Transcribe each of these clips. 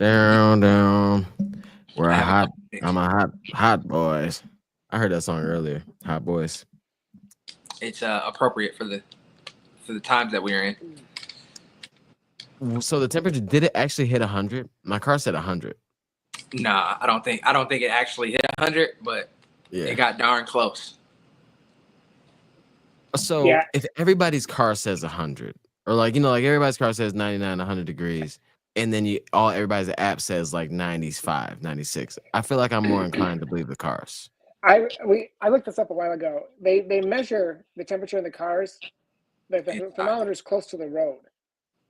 Down. We're I a have a hot. couple picks. I'm a hot boys. I heard that song earlier. Hot boys. It's appropriate for the times that we're in. So the temperature, did it actually hit 100? My car said 100. Nah, I don't think it actually hit 100, but it Yeah. got darn close. So Yeah, if everybody's car says 100, or like like everybody's car says 99, 100 degrees, and then everybody's app says like 95, 96, I feel like I'm more inclined to believe the cars. I looked this up a while ago. They measure the temperature in the cars. The Inside. thermometer is close to the road,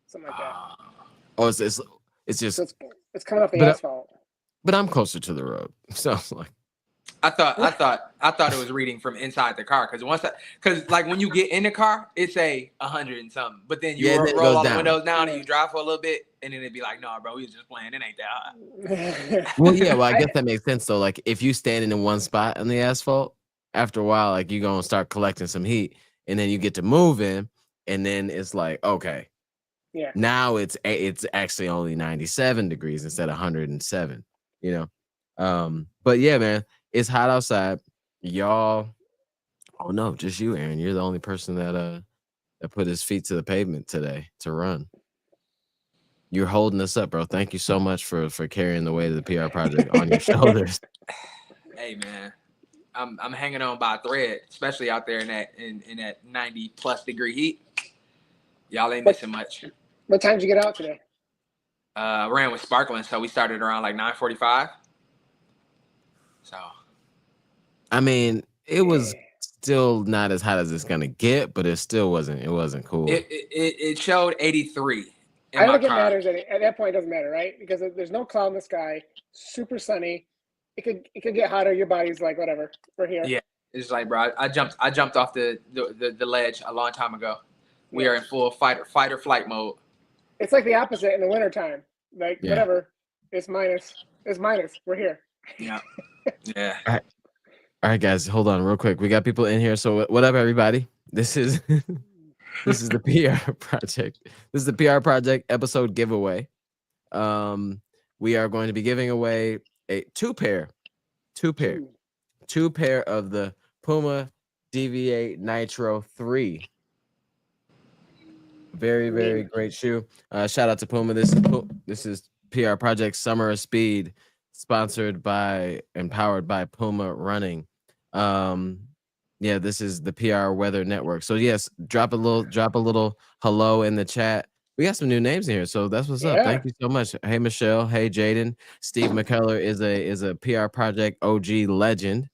something like that. Uh, Oh, it's So just, it's coming off the but asphalt. but I'm closer to the road, so it's like, I thought it was reading from inside the car because like when you get in the car, it say 100 and something, but then you yeah, and then it roll goes all the down. windows down and Yeah. you drive for a little bit, and then it'd be like, no, bro, we was just playing. It ain't that hot. Well, yeah, well, I guess that makes sense though. Like if you standing in one spot on the asphalt, after a while, like you gonna start collecting some heat, and then you get to moving, and then it's like, okay, Yeah. now it's actually only 97 degrees instead of 107. You know, but yeah, man, it's hot outside, y'all. Oh no, just you, Aaron. You're the only person that put his feet to the pavement today to run. You're holding us up, bro. Thank you so much for carrying the weight of the PR project on your shoulders. Hey man, I'm hanging on by a thread, especially out there in that 90+ degree heat. Y'all ain't missing much. What time did you get out today? Ran with sparkling, so we started around like 9:45. So I mean, it was still not as hot as it's gonna get, but it still wasn't. It wasn't cool. it showed 83 in I don't my think it car. matters at that point. It doesn't matter, right? Because there's no cloud in the sky, super sunny. It could get hotter. Your body's like, whatever. We're here. Yeah, it's like, bro, I jumped off the ledge a long time ago. We are in full fight or flight mode. It's like the opposite in the wintertime. Like Yeah. whatever. It's minus. We're here. Yeah, yeah. All right, guys, hold on real quick. We got people in here. So what up, everybody? This is this is the PR project. This is the PR project episode giveaway. We are going to be giving away a two pair of the Puma DV8 Nitro 3. Very, very great shoe. Shout out to Puma. This is PR Project Summer of Speed, sponsored by and powered by Puma Running. Yeah, this is the PR Weather Network. So yes, drop a little hello in the chat. We got some new names in here, so that's what's up. Yeah. Thank you so much. Hey Michelle, hey Jaden. Steve McKellar is a PR Project OG legend.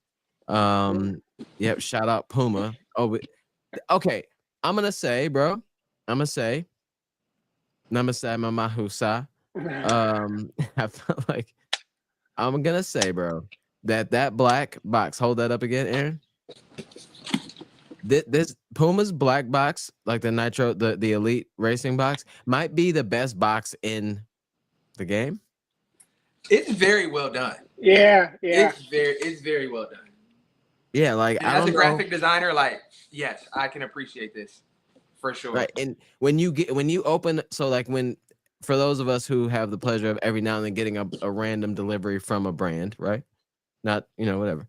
Yep, shout out Puma. Okay. I'm gonna say, bro. Namaste Mamahusa. I felt like I'm gonna say, bro, that black box. Hold that up again, Aaron. This Puma's black box, like the Nitro, the Elite Racing box, might be the best box in the game. It's very well done. Yeah. It's very well done. Yeah, like And I as don't a know. graphic designer, like, yes, I can appreciate this for sure. Right, and when you open, so like for those of us who have the pleasure of every now and then getting a random delivery from a brand, right? Not whatever.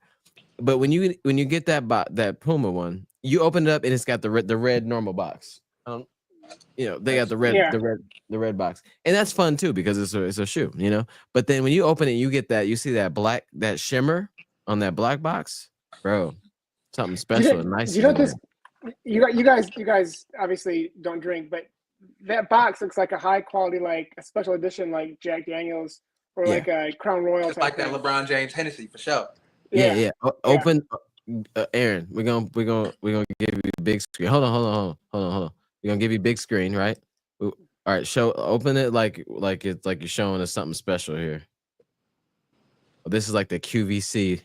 But when you get that Puma one, you open it up and it's got the red normal box. They got the red box, and that's fun too because it's a shoe, But then when you open it, you get you see that shimmer on that black box, bro. Something special and nice. You guys obviously don't drink, but that box looks like a high quality, like a special edition, like Jack Daniels or like a Crown Royal. Just like that LeBron James Hennessy for sure. Yeah. Open, Aaron. We're gonna give you a big screen. Hold on. We're gonna give you big screen, right? All right. Open it like it's like you're showing us something special here. This is like the QVC.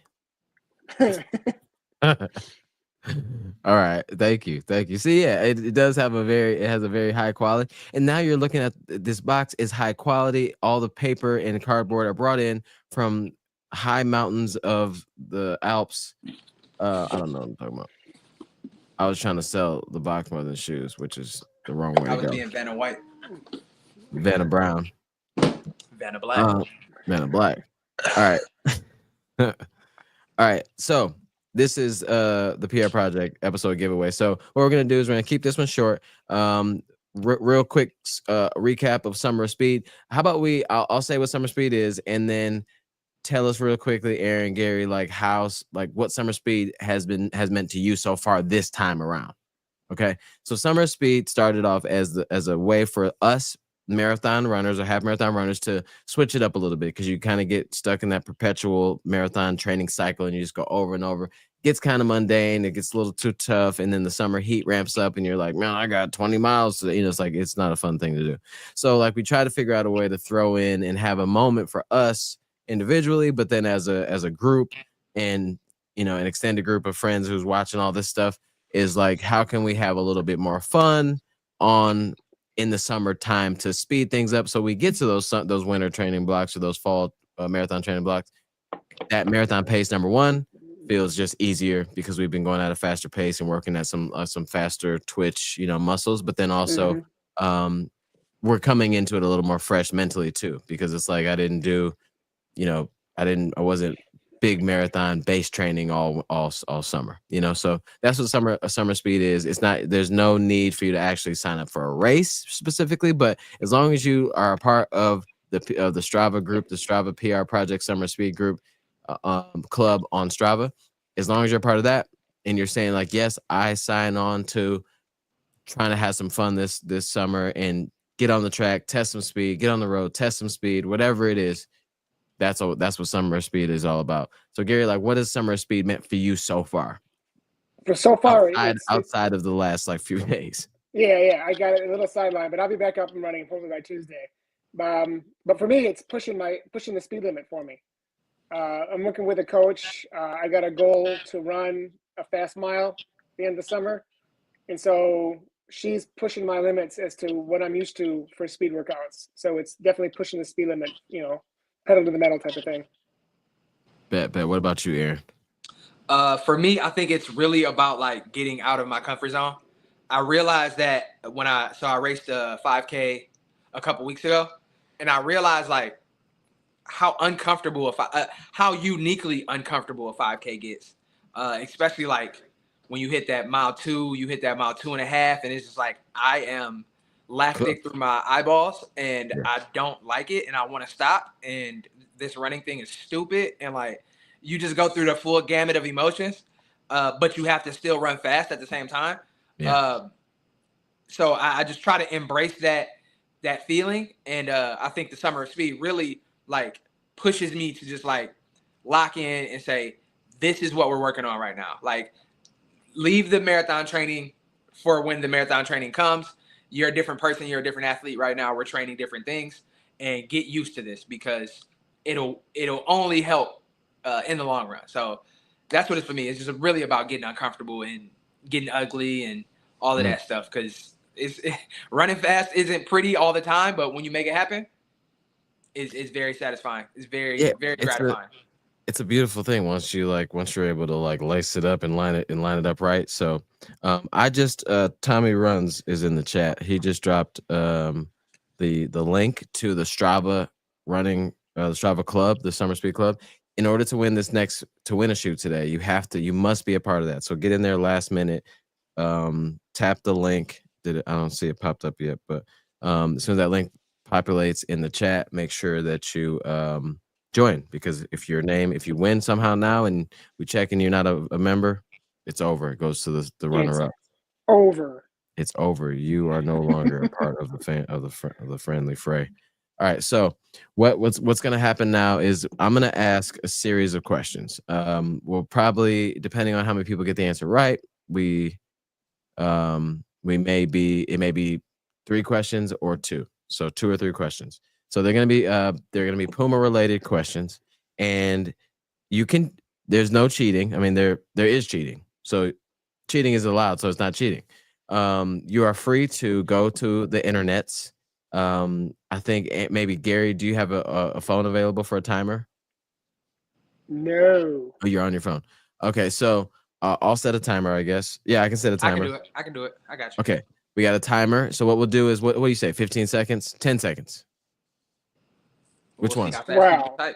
All right, thank you. See, yeah, it does have it has a very high quality, and now you're looking at this box is high quality. All the paper and cardboard are brought in from high mountains of the Alps. I don't know what I'm talking about. I was trying to sell the box more than shoes, which is the wrong way I to was go. being Vanna White. Vanna Brown. Vanna Black. Man in Black. All right. All right. So this is the PR Project episode giveaway. So what we're gonna do is we're gonna keep this one short. Real quick recap of Summer of Speed. How about I'll say what Summer Speed is, and then tell us real quickly, Aaron, Gary, like what Summer Speed has meant to you so far this time around. Okay, so Summer Speed started off as a way for us marathon runners or half marathon runners to switch it up a little bit, because you kind of get stuck in that perpetual marathon training cycle and you just go over and over. It gets kind of mundane, it gets a little too tough, and then the summer heat ramps up and you're like, man, I got 20 miles to, it's like, it's not a fun thing to do. So like we try to figure out a way to throw in and have a moment for us individually, but then as a group, and an extended group of friends who's watching all this stuff, is like, how can we have a little bit more fun in the summertime to speed things up, so we get to those winter training blocks or those fall marathon training blocks. That marathon pace, number one, feels just easier because we've been going at a faster pace and working at some faster twitch, muscles. But then also, we're coming into it a little more fresh mentally too, because it's like I wasn't big marathon base training all summer, so that's what summer speed is. It's not, there's no need for you to actually sign up for a race specifically, but as long as you are a part of the Strava group, the Strava PR Project Summer Speed group club on Strava, as long as you're part of that and you're saying like, yes, I sign on to trying to have some fun this summer and get on the track, test some speed, get on the road, test some speed, whatever it is. That's what Summer Speed is all about. So Gary, like, what has Summer Speed meant for you so far? So far, outside of the last few days. Yeah, I got a little sideline, but I'll be back up and running hopefully by Tuesday. But for me, it's pushing the speed limit for me. I'm working with a coach. I got a goal to run a fast mile at the end of the summer, and so she's pushing my limits as to what I'm used to for speed workouts. So it's definitely pushing the speed limit, pedal to the metal type of thing. Bet. What about you, Aaron? For me, I think it's really about like getting out of my comfort zone. I realized that when I raced a 5K a couple weeks ago, and I realized like how uncomfortable how uniquely uncomfortable a 5K gets, especially like when you hit that mile 2, you hit that mile 2.5, and it's just like I am lactic through my eyeballs, and I don't like it, and I want to stop, and this running thing is stupid, and like you just go through the full gamut of emotions, but you have to still run fast at the same time. So I just try to embrace that feeling, and I think the Summer of Speed really like pushes me to just like lock in and say, this is what we're working on right now. Like, leave the marathon training for when the marathon training comes. You're a different person. You're a different athlete right now. We're training different things, and get used to this because it'll only help in the long run. So that's what it's for me. It's just really about getting uncomfortable and getting ugly and all of that stuff, because running fast isn't pretty all the time, but when you make it happen, it's very satisfying. It's very gratifying. It's a beautiful thing once you're able to like lace it up and line it up right. So I just Tommy Runs is in the chat. He just dropped the link to the Strava running the Strava club, the Summer Speed Club. In order to win a shoot today, you must be a part of that. So get in there last minute, tap the link. I don't see it popped up yet, but as soon as that link populates in the chat, make sure that you join, because if you win somehow now and we check and you're not a member, it's over. It goes to the runner up. It's over. You are no longer a part of the friendly fray. All right. So what's going to happen now is I'm going to ask a series of questions. We'll probably, depending on how many people get the answer right, it may be 3 questions or 2. So 2 or 3 questions. So they're going to be Puma related questions, and there's no cheating. I mean, there is cheating. So cheating is allowed. So it's not cheating. You are free to go to the internets. I think maybe Gary, do you have a phone available for a timer? No. Oh, you're on your phone. Okay. So I'll set a timer, I guess. Yeah, I can set a timer. I can do it. I got you. Okay. We got a timer. So what we'll do is, what do you say? 15 seconds, 10 seconds. Which We'll one? see how fast Wow. people type.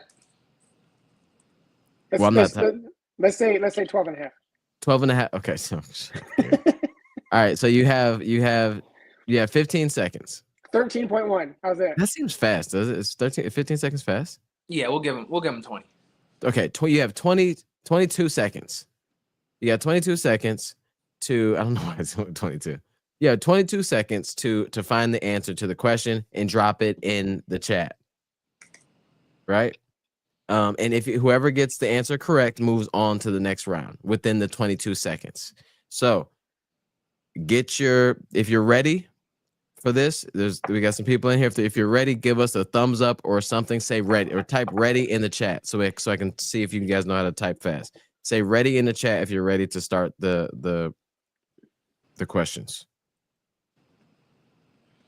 Let's, Well, I'm not let's say 12 and a half. 12 and a half. Okay, so all right. So you have 15 seconds. 13.1. How's that? That seems fast. Does it? It's 15 seconds fast. Yeah, we'll give him 20. Okay, you have 22 seconds. You got 22 seconds to, I don't know why it's only 22. Yeah, 22 seconds to find the answer to the question and drop it in the chat. Right? And if whoever gets the answer correct moves on to the next round within the 22 seconds. So if you're ready for this, we got some people in here. If you're ready, give us a thumbs up or something. Say ready or type ready in the chat so I can see if you guys know how to type fast. Say ready in the chat if you're ready to start the questions.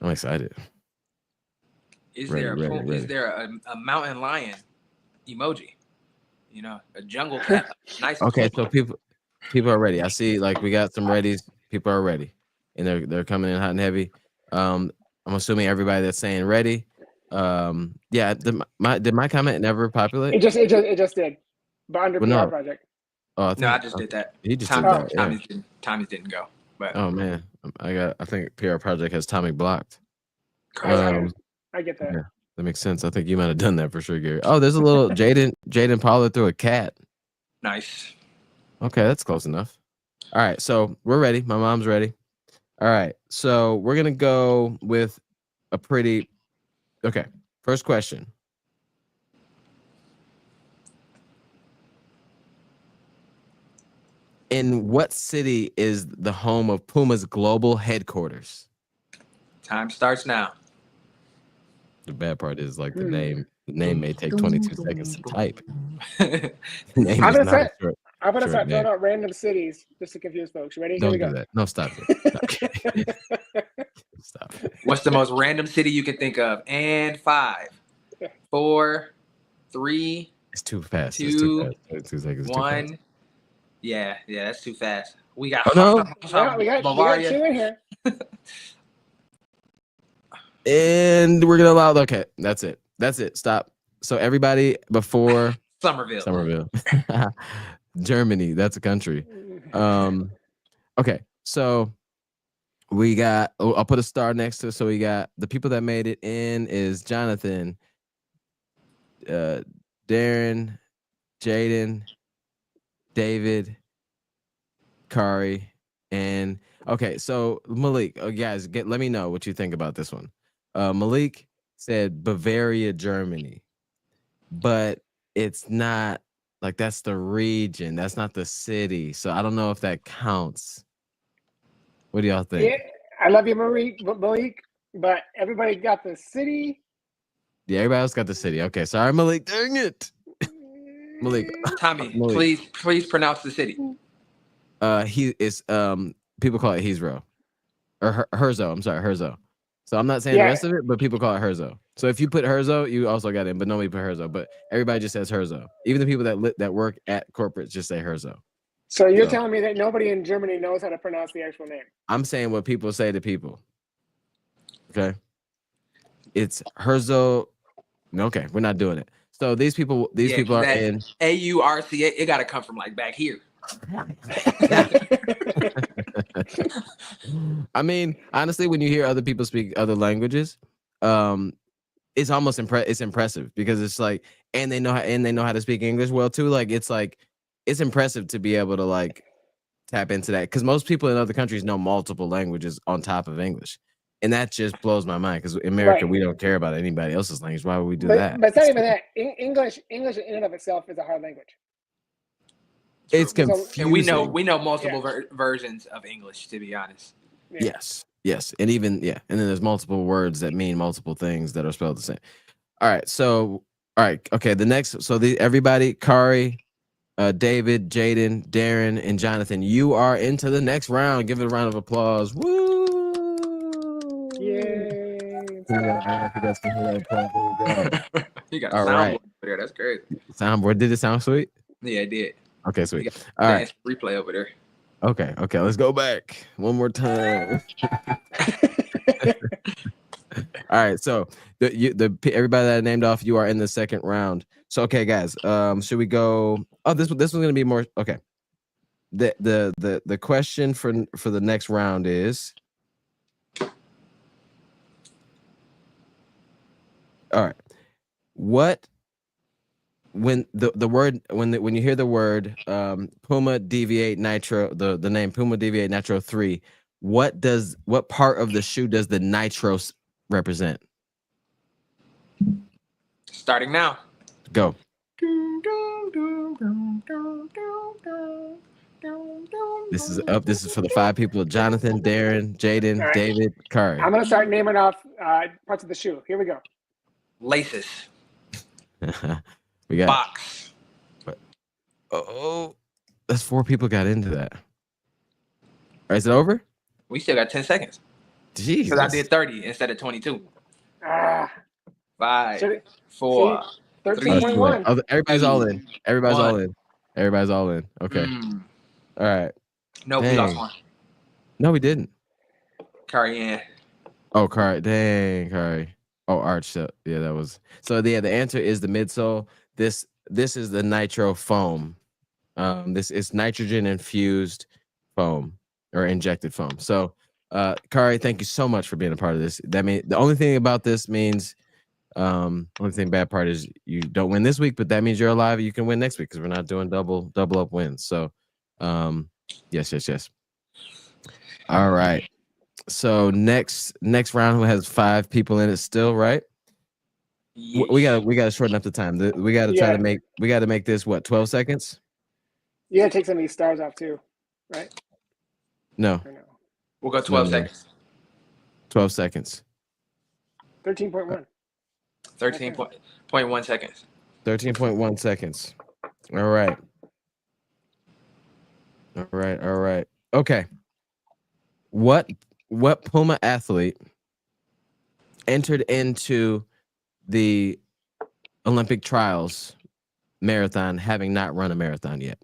I'm excited. Is Ready, there ready. is there a mountain lion emoji? You know, a jungle cat. Nice. Okay, so people are ready. I see like we got some readies. People are ready. And they're coming in hot and heavy. I'm assuming everybody that's saying ready. Yeah, did my comment never populate? It just did. But under Well, PR no. project. Oh, No, I just did that. He just did that. Yeah. Tommy's didn't go. But Oh man, I think PR Project has Tommy blocked. I get that. Yeah, that makes sense. I think you might have done that for sure, Gary. Oh, there's a little Jaden Paula threw a cat. nice. Okay, that's close enough. All right, so we're ready. My mom's ready. All right, so we're gonna go with a pretty. Okay, first question. In what city is the home of Puma's global headquarters? Time starts now. The bad part is like the name. The name may take 22 seconds to type. The name I'm is gonna not a say- short. I'm gonna Sure, start throwing man. out random cities just to confuse folks. Ready? Here Don't we do go. that. No, stop it. Stop. What's the most random city you can think of? And 5, 4, 3, It's too fast. It's too fast. 22 seconds. Is too fast. 1. Yeah, that's too fast. We got Oh, Yeah, we got Bavaria. 2 in here. And we're gonna allow. Okay, that's it. Stop. So everybody before Somerville. Germany. That's a country. Okay, so we got. I'll put a star next to it. So we got the people that made it in is Jonathan, Darren, Jaden, David, Kari, and okay. So Malik, guys, let me know what you think about this one. Malik said Bavaria, Germany, but it's not like that's the region. That's not the city. So I don't know if that counts. What do y'all think? Yeah, I love you, Malik, but everybody got the city. Yeah, everybody else got the city. Okay, sorry, Malik. Dang it, Malik. Tommy, Malik. please pronounce the city. He is people call it Heathrow or Herzo. I'm sorry, Herzo. So I'm not saying the rest of it, but people call it Herzo. So if you put Herzo, you also got it, but nobody put Herzo. But everybody just says Herzo. Even the people that work at corporates just say Herzo. So you're telling me that nobody in Germany knows how to pronounce the actual name? I'm saying what people say to people. Okay. It's Herzo. Okay, we're not doing it. So these people are in AURCA. It got to come from like back here. I mean, honestly, when you hear other people speak other languages, it's almost it's impressive because it's like, and they know how to speak English well too. Like it's impressive to be able to like tap into that because most people in other countries know multiple languages on top of English, and that just blows my mind because in America we don't care about anybody else's language. Why would we do that? But it's not even that. English in and of itself is a hard language. It's confusing. And we know multiple versions of English, to be honest. Yeah. Yes, and even and then there's multiple words that mean multiple things that are spelled the same. All right, okay. The next, so everybody, Kari, David, Jaden, Darren, and Jonathan, you are into the next round. Give it a round of applause. Woo! Yay! You got All a soundboard right. over there. That's crazy. Soundboard. Did it sound sweet? Yeah, it did. Okay, sweet. You got All right. replay over there. Okay. Let's go back one more time. All right, so everybody that I named off, you are in the second round. So okay, guys, should we go? Oh, this one's gonna be more okay. The question for the next round is, all right, what when the word when you hear the word Puma Deviate Nitro, the name Puma Deviate Nitro 3, what part of the shoe does the nitro represent? Starting now. Go. This is up. This is for the 5 people: Jonathan, Darren, Jaden, All right. David, Kari. I'm gonna start naming off parts of the shoe. Here we go. Laces. We got Box. oh, that's 4 people got into that. All right, is it over? We still got 10 seconds. Jeez. Because I did 30 instead of 22. Ah, 5, should it- 4. see, 13.1. Everybody's all in. Everybody's One. all in. Everybody's all in. Okay. All right. No, we lost one. No, we didn't. Curry in. Oh, Kari. Dang, Kari. Oh, Arch. Yeah, that was. So yeah, the answer is the midsole. This is the nitro foam. This is nitrogen infused foam or injected foam. So, Kari, thank you so much for being a part of this. That means the only thing about this means, only thing bad part is you don't win this week, but that means you're alive. You can win next week because we're not doing double up wins. So, yes. All right. So next round, who has 5 people in it still, right? We gotta shorten up the time. We gotta try to make this what 12 seconds. You gotta take some of these stars off too, right? No, Or no? We'll go 12 No. seconds. 12 seconds. 13.1. 13.1 seconds. 13.1 seconds. All right. Okay. What Puma athlete entered into the Olympic trials marathon having not run a marathon yet?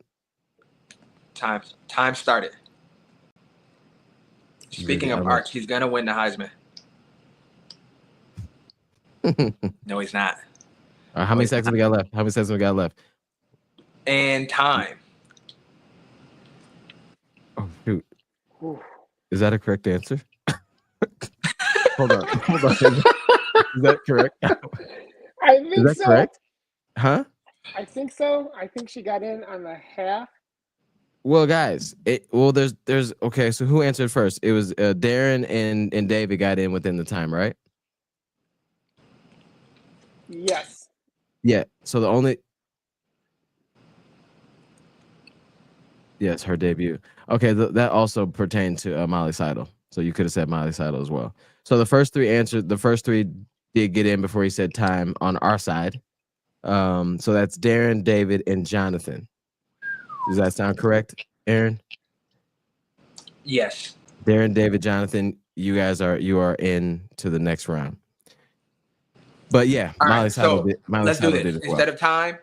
Time started. Speaking of Arch, he's gonna win the Heisman. No, he's not. How many seconds we got left? And time. Oh shoot. Ooh. Is that a correct answer? Hold on. Is that correct? I think Is that so. correct? Huh? I think so. I think she got in on the half. Well, guys, there's okay. So who answered first? It was Darren and David got in within the time, right? Yes. Yeah. So the only yes, her debut. Okay, that also pertained to Molly Seidel. So you could have said Molly Seidel as well. So the first 3 answered. The first 3 did get in before he said time on our side. So that's Darren, David, and Jonathan. Does that sound correct, Aaron? Yes. Darren, David, Jonathan, you are in to the next round. But yeah, All Molly right, Seidel so did. Molly let's do Seidel this. did as well. Instead of time,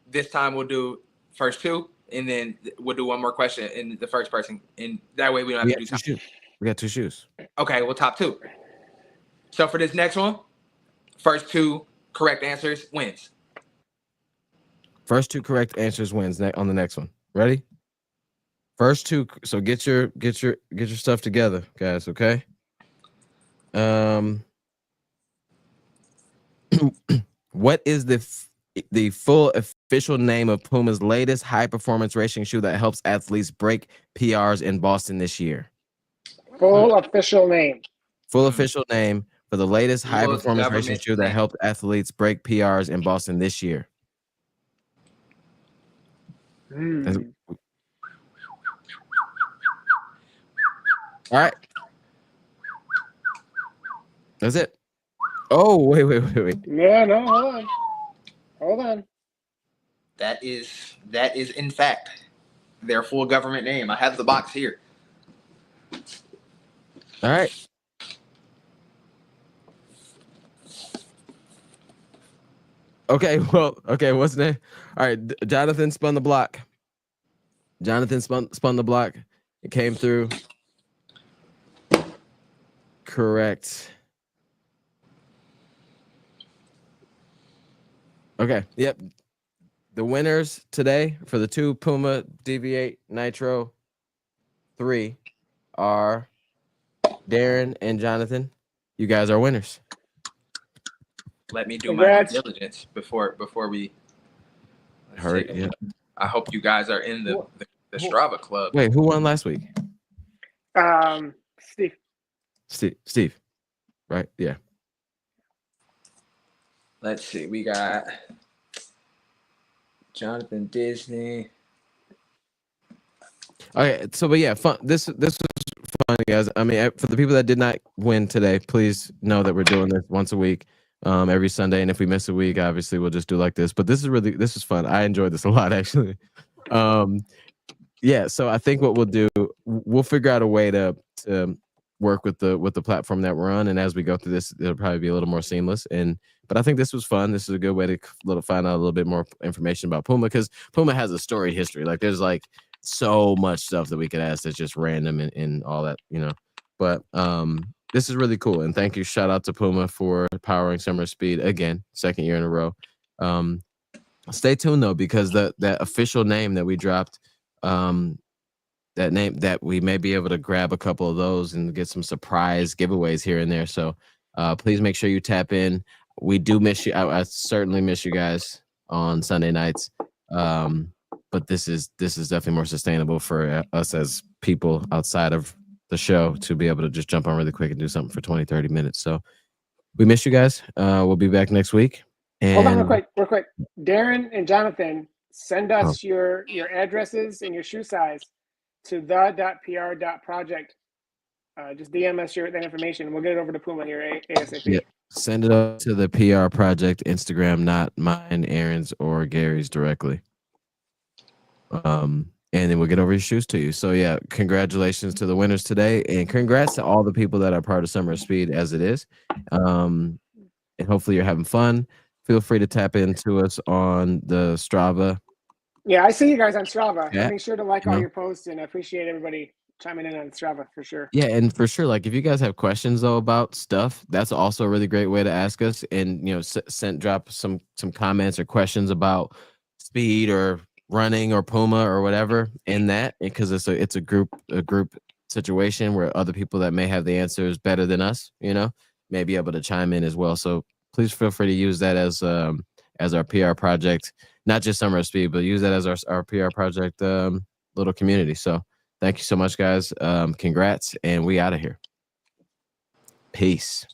this time we'll do first 2, and then we'll do one more question in the first person, and that way we don't have to do time. We got 2 shoes. Okay, well, top 2. So for this next one, first 2 correct answers wins. First 2 correct answers wins on the next one. Ready? First 2. So get your stuff together, guys. Okay. What is the full official name of Puma's latest high performance racing shoe that helps athletes break PRs in Boston this year? Full official name. Full official name for the latest high U.S. performance racing government shoe that name. helped athletes break PRs in Boston this year. All right. That's it. Oh, wait. Yeah, no, hold on. That is in fact their full government name. I have the box here. All right. Okay, what's the name? All right, Jonathan spun the block. Spun the block. It came through. Correct. Okay. Yep. The winners today for the 2 Puma Deviate Nitro 3 are Darren and Jonathan. You guys are winners. Let me do Congrats. my due diligence before we. Hurry, yeah. I hope you guys are in the Strava club. Wait, who won last week? Steve. Steve. Right? Yeah. Let's see. We got Jonathan Disney. Okay, so but yeah, fun. This was fun, guys. I mean, for the people that did not win today, please know that we're doing this once a week, every Sunday. And if we miss a week, obviously we'll just do like this. But this is fun. I enjoyed this a lot, actually. Yeah. So I think what we'll do, we'll figure out a way to work with the platform that we're on, and as we go through this, it'll probably be a little more seamless. But I think this was fun. This is a good way to find out a little bit more information about Puma, because Puma has a storied history. Like there's like so much stuff that we could ask that's just random and all that, you know. But this is really cool, and thank you. Shout out to Puma for powering Summer Speed again, 2nd year in a row. Stay tuned though, because that official name that we dropped, that name that we may be able to grab a couple of those and get some surprise giveaways here and there. So please make sure you tap in. We do miss you. I certainly miss you guys on Sunday nights. But this is definitely more sustainable for us as people outside of the show to be able to just jump on really quick and do something for 20, 30 minutes. So we miss you guys. We'll be back next week. And Hold on real quick. Darren and Jonathan, send us your addresses and your shoe size to the.pr.project. Just DM us that information. We'll get it over to Puma here ASAP. Yeah. Send it up to the PR Project Instagram, not mine, Aaron's, or Gary's directly. And then we'll get over your shoes to you. So yeah, congratulations to the winners today, and congrats to all the people that are part of Summer Speed as it is. And hopefully you're having fun. Feel free to tap into us on the Strava. Yeah, I see you guys on Strava. Yeah. Make sure to like all your posts, and I appreciate everybody chiming in on Strava for sure. Yeah, and for sure, like if you guys have questions though about stuff, that's also a really great way to ask us. And you know, drop some comments or questions about speed or running or Puma or whatever in that, because it's a group situation where other people that may have the answers better than us, you know, may be able to chime in as well. So please feel free to use that as our PR project, not just Summer of Speed, but use that as our PR project little community. So thank you so much, guys. Congrats, and we out of here. Peace.